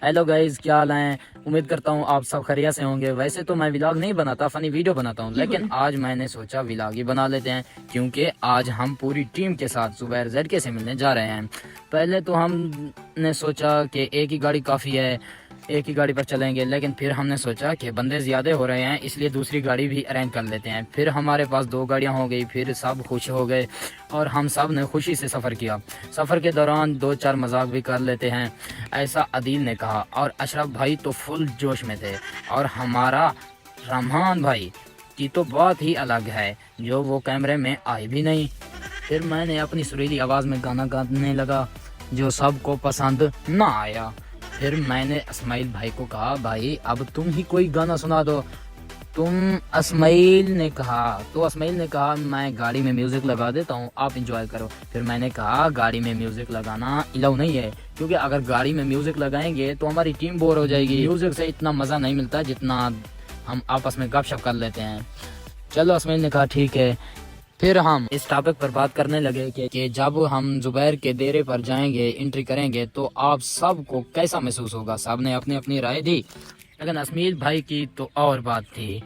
Hello guys, क्या हाल है। उम्मीद करता हूँ आप सब खैरियत से होंगे। वैसे तो मैं व्लॉग नहीं बनाता, फनी वीडियो बनाता हूँ, लेकिन आज मैंने सोचा व्लॉग ही बना लेते हैं, क्योंकि आज हम पूरी टीम के साथ जुबैर ZK से मिलने जा रहे हैं। पहले तो हमने सोचा कि एक ही गाड़ी काफ़ी है, एक ही गाड़ी पर चलेंगे, लेकिन फिर हमने सोचा कि बंदे ज़्यादा हो रहे हैं, इसलिए दूसरी गाड़ी भी अरेंज कर लेते हैं। फिर हमारे पास 2 गाड़ियाँ हो गई, फिर सब खुश हो गए और हम सब ने खुशी से सफ़र किया। सफ़र के दौरान 2-4 मजाक भी कर लेते हैं, ऐसा अदील ने कहा। और अशरफ भाई तो फुल जोश में थे, और हमारा रहमान भाई की तो बात ही अलग है, जो वो कैमरे में आए भी नहीं। फिर मैंने अपनी सुरीली आवाज़ में गाना गाने लगा, जो सबको पसंद ना आया। फिर मैंने इस्माइल भाई को कहा, भाई अब तुम ही कोई गाना सुना दो। इस्माइल ने कहा मैं गाड़ी में म्यूजिक लगा देता हूँ, आप इंजॉय करो। फिर मैंने कहा गाड़ी में म्यूजिक लगाना इलाउ नहीं है, क्योंकि अगर गाड़ी में म्यूजिक लगाएंगे तो हमारी टीम बोर हो जाएगी। म्यूजिक से इतना मज़ा नहीं मिलता जितना हम आपस में गपशप कर लेते हैं। चलो, इस्माइल ने कहा ठीक है। फिर हम इस टॉपिक पर बात करने लगे कि जब हम जुबैर के डेरे पर जाएंगे, एंट्री करेंगे, तो आप सबको कैसा महसूस होगा। सब ने अपनी अपनी राय दी, लेकिन इस्माइल भाई की तो और बात थी।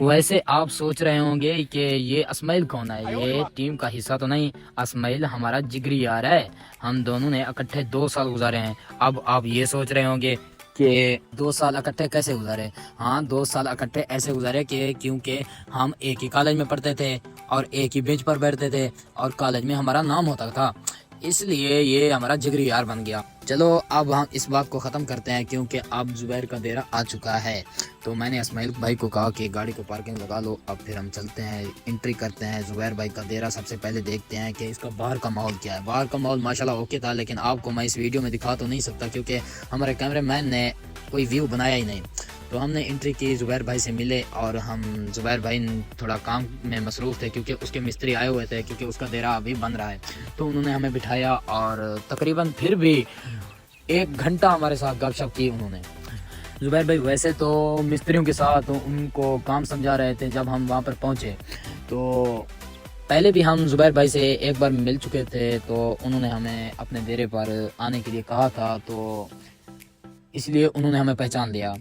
वैसे आप सोच रहे होंगे कि ये इस्माइल कौन है, ये टीम का हिस्सा तो नहीं। इस्माइल हमारा जिगरी यार है, हम दोनों ने इकट्ठे 2 साल गुजारे हैं। अब आप ये सोच रहे होंगे कि 2 साल इकट्ठे कैसे गुजारे। हाँ, 2 साल इकट्ठे ऐसे गुजारे कि क्योंकि हम एक ही कॉलेज में पढ़ते थे और एक ही बेंच पर बैठते थे और कॉलेज में हमारा नाम होता था, इसलिए ये हमारा जिगरी यार बन गया। चलो, अब हम इस बात को ख़त्म करते हैं, क्योंकि अब जुबैर का डेरा आ चुका है। तो मैंने इस्माइल भाई को कहा कि गाड़ी को पार्किंग लगा लो। अब फिर हम चलते हैं, एंट्री करते हैं जुबैर भाई का डेरा। सबसे पहले देखते हैं कि इसका बाहर का माहौल क्या है। बाहर का माहौल माशाल्लाह ओके था, लेकिन आपको मैं इस वीडियो में दिखा तो नहीं सकता, क्योंकि हमारे कैमरे मैन ने कोई व्यू बनाया ही नहीं। तो हमने एंट्री की, जुबैर भाई से मिले, और हम जुबैर भाई थोड़ा काम में मसरूफ़ थे, क्योंकि उसके मिस्त्री आए हुए थे, क्योंकि उसका डेरा अभी बन रहा है। तो उन्होंने हमें बिठाया और तकरीबन फिर भी 1 घंटा हमारे साथ गपशप की उन्होंने। जुबैर भाई वैसे तो मिस्त्रियों के साथ उनको काम समझा रहे थे। जब हम वहाँ पर पहुँचे तो पहले भी हम जुबैर भाई से एक बार मिल चुके थे, तो उन्होंने हमें अपने डेरे पर आने के लिए कहा था, तो इसलिए उन्होंने हमें पहचान लिया।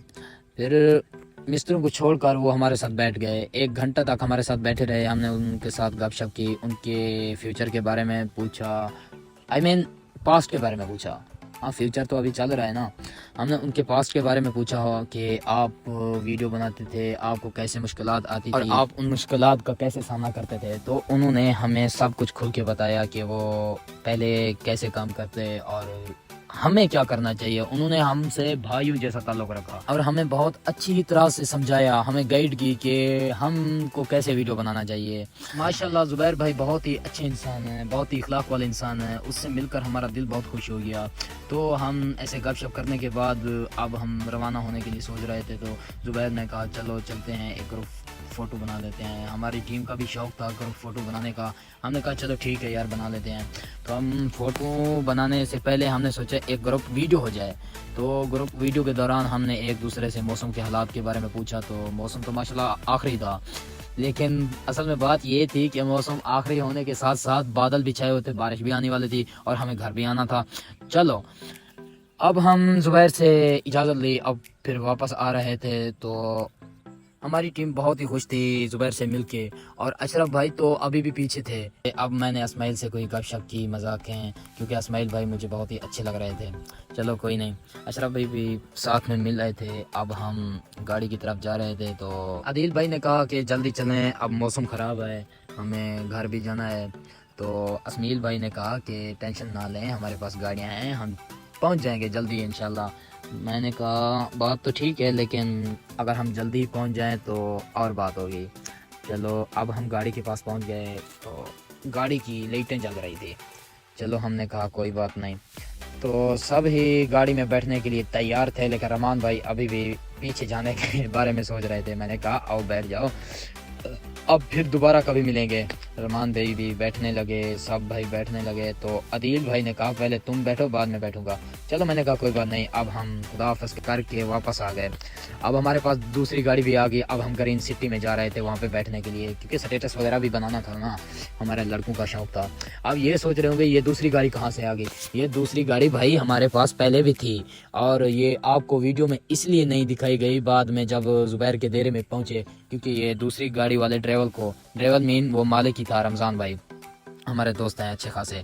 फिर मिस्त्रियों को छोड़कर वो हमारे साथ बैठ गए। 1 घंटा तक हमारे साथ बैठे रहे। हमने उनके साथ गपशप की, उनके फ्यूचर के बारे में पूछा, पास्ट के बारे में पूछा। हाँ, फ्यूचर तो अभी चल रहा है ना। हमने उनके पास्ट के बारे में पूछा हो कि आप वीडियो बनाते थे, आपको कैसे मुश्किलात आती थी और आप उन मुश्किलात का कैसे सामना करते थे। तो उन्होंने हमें सब कुछ खुल के बताया कि वो पहले कैसे काम करते और हमें क्या करना चाहिए। उन्होंने हमसे भाइयों जैसा ताल्लुक़ रखा और हमें बहुत अच्छी तरह से समझाया, हमें गाइड की कि हमको कैसे वीडियो बनाना चाहिए। माशाल्लाह जुबैर भाई बहुत ही अच्छे इंसान हैं, बहुत ही इखलाक वाले इंसान हैं। उससे मिलकर हमारा दिल बहुत खुश हो गया। तो हम ऐसे गपशप करने के बाद अब हम रवाना होने के लिए सोच रहे थे, तो जुबैर ने कहा चलो चलते हैं, एक ग्रुप फ़ोटो बना लेते हैं। हमारी टीम का भी शौक़ था ग्रुप फ़ोटो बनाने का। हमने कहा चलो ठीक है यार, बना लेते हैं। तो हम फ़ोटो बनाने से पहले हमने सोचा एक ग्रुप वीडियो हो जाए। तो ग्रुप वीडियो के दौरान हमने एक दूसरे से मौसम के हालात के बारे में पूछा। तो मौसम तो माशाल्लाह आखिरी था, लेकिन असल में बात ये थी कि मौसम आखिरी होने के साथ साथ बादल भी छाए हुए थे, बारिश भी आने वाली थी और हमें घर भी आना था। चलो, अब हम जुबैर से इजाज़त ली। अब फिर वापस आ रहे थे, तो हमारी टीम बहुत ही खुश थी जुबैर से मिलके, और अशरफ भाई तो अभी भी पीछे थे। अब मैंने इस्माइल से कोई गपशप की, मजाकें, क्योंकि इस्माइल भाई मुझे बहुत ही अच्छे लग रहे थे। चलो कोई नहीं, अशरफ भाई भी साथ में मिल रहे थे। अब हम गाड़ी की तरफ जा रहे थे, तो आदिल भाई ने कहा कि जल्दी चलें, अब मौसम ख़राब है, हमें घर भी जाना है। तो इस्माइल भाई ने कहा कि टेंशन ना लें, हमारे पास गाड़ियाँ हैं, हम पहुँच जाएंगे जल्दी इंशाल्लाह। मैंने कहा बात तो ठीक है, लेकिन अगर हम जल्दी पहुंच जाएं तो और बात होगी। चलो, अब हम गाड़ी के पास पहुंच गए, तो गाड़ी की लाइटें जल रही थी। चलो, हमने कहा कोई बात नहीं। तो सब ही गाड़ी में बैठने के लिए तैयार थे, लेकिन रहमान भाई अभी भी पीछे जाने के बारे में सोच रहे थे। मैंने कहा आओ बैठ जाओ। اب پھر دوبارہ کبھی ملیں گے۔ رحمان بھائی بھی بیٹھنے لگے، سب بھائی بیٹھنے لگے، تو عدیل بھائی نے کہا پہلے تم بیٹھو بعد میں بیٹھوں گا۔ چلو میں نے کہا کوئی بات نہیں۔ اب ہم خدا حافظ کر کے واپس آ گئے۔ اب ہمارے پاس دوسری گاڑی بھی آ گئی۔ اب ہم گرین سٹی میں جا رہے تھے وہاں پہ بیٹھنے کے لیے، کیونکہ سٹیٹس وغیرہ بھی بنانا تھا نا، ہمارے لڑکوں کا شوق تھا۔ اب یہ سوچ رہے ہوں گے یہ دوسری گاڑی کہاں سے آ گئی۔ یہ دوسری گاڑی بھائی ہمارے پاس پہلے بھی تھی، اور یہ آپ کو ویڈیو میں اس لیے نہیں دکھائی گئی بعد میں جب زبیر کے ڈیرے میں پہنچے، کیونکہ یہ دوسری گاڑی والے ڈرائیور مین وہ مالک ہی تھا، رمضان بھائی ہمارے دوست ہیں اچھے خاصے،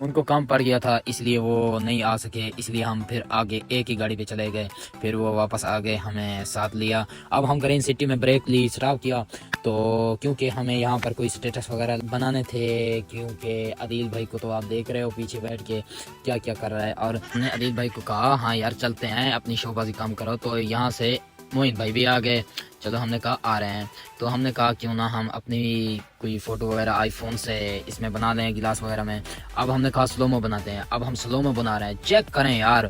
ان کو کام پڑ گیا تھا اس لیے وہ نہیں آ سکے، اس لیے ہم پھر آگے ایک ہی گاڑی پہ چلے گئے، پھر وہ واپس آ گئے، ہمیں ساتھ لیا۔ اب ہم گرین سٹی میں بریک لی، اسٹاپ کیا، تو کیونکہ ہمیں یہاں پر کوئی سٹیٹس وغیرہ بنانے تھے، کیونکہ عدیل بھائی کو تو آپ دیکھ رہے ہو پیچھے بیٹھ کے کیا کیا کر رہا ہے، اور ہم نے عدیل بھائی کو کہا ہاں یار چلتے ہیں اپنی شو بازی کام کرو، تو یہاں سے موین بھائی بھی آ گئے۔ چلو ہم نے کہا آ رہے ہیں، تو ہم نے کہا کیوں نہ ہم اپنی کوئی فوٹو وغیرہ آئی فون سے اس میں بنا لیں گلاس وغیرہ میں۔ اب ہم نے کہا سلومو بناتے ہیں، اب ہم سلومو بنا رہے ہیں، چیک کریں یار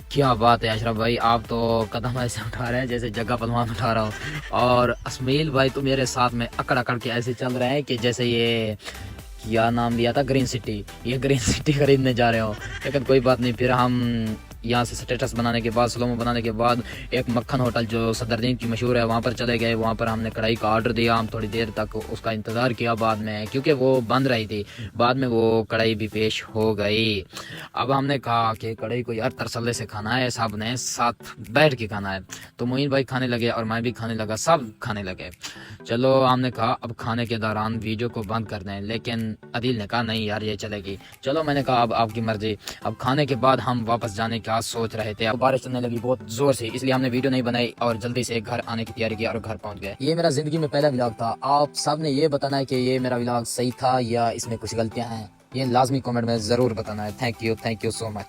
کیا بات ہے اشرف بھائی، آپ تو قدم ایسے اٹھا رہے ہیں جیسے جگہ پلوان اٹھا رہا ہو، اور اسمیل بھائی تو میرے ساتھ میں اکڑ اکڑ کے ایسے چل رہے ہیں کہ جیسے یہ کیا نام لیا تھا گرین سٹی، یہ گرین سٹی خریدنے جا رہے ہو۔ لیکن کوئی بات نہیں، پھر ہم یہاں سے سٹیٹس بنانے کے بعد، سلومو بنانے کے بعد، ایک مکھن ہوٹل جو صدردین کی مشہور ہے وہاں پر چلے گئے۔ وہاں پر ہم نے کڑھائی کا آرڈر دیا، ہم تھوڑی دیر تک اس کا انتظار کیا بعد میں، کیونکہ وہ بند رہی تھی، بعد میں وہ کڑھائی بھی پیش ہو گئی۔ اب ہم نے کہا کہ کڑھائی کو یار ترسلے سے کھانا ہے، سب نے ساتھ بیٹھ کے کھانا ہے، تو معین بھائی کھانے لگے اور میں بھی کھانے لگا، سب کھانے لگے۔ چلو ہم نے کہا اب کھانے کے دوران ویڈیو کو بند کر دیں، لیکن عدیل نے کہا نہیں یار یہ چلے گی۔ چلو میں نے کہا اب آپ کی مرضی۔ اب کھانے کے بعد ہم واپس جانے کا سوچ رہے تھے، اب بارش چلنے لگی بہت زور سے، اس لیے ہم نے ویڈیو نہیں بنائی اور جلدی سے گھر آنے کی تیاری کی اور گھر پہنچ گئے۔ یہ میرا زندگی میں پہلا ولاگ تھا، آپ سب نے یہ بتانا ہے کہ یہ میرا ولاگ صحیح تھا یا اس میں کچھ غلطیاں ہیں، یہ لازمی کمنٹ میں ضرور بتانا ہے۔ Thank you so much.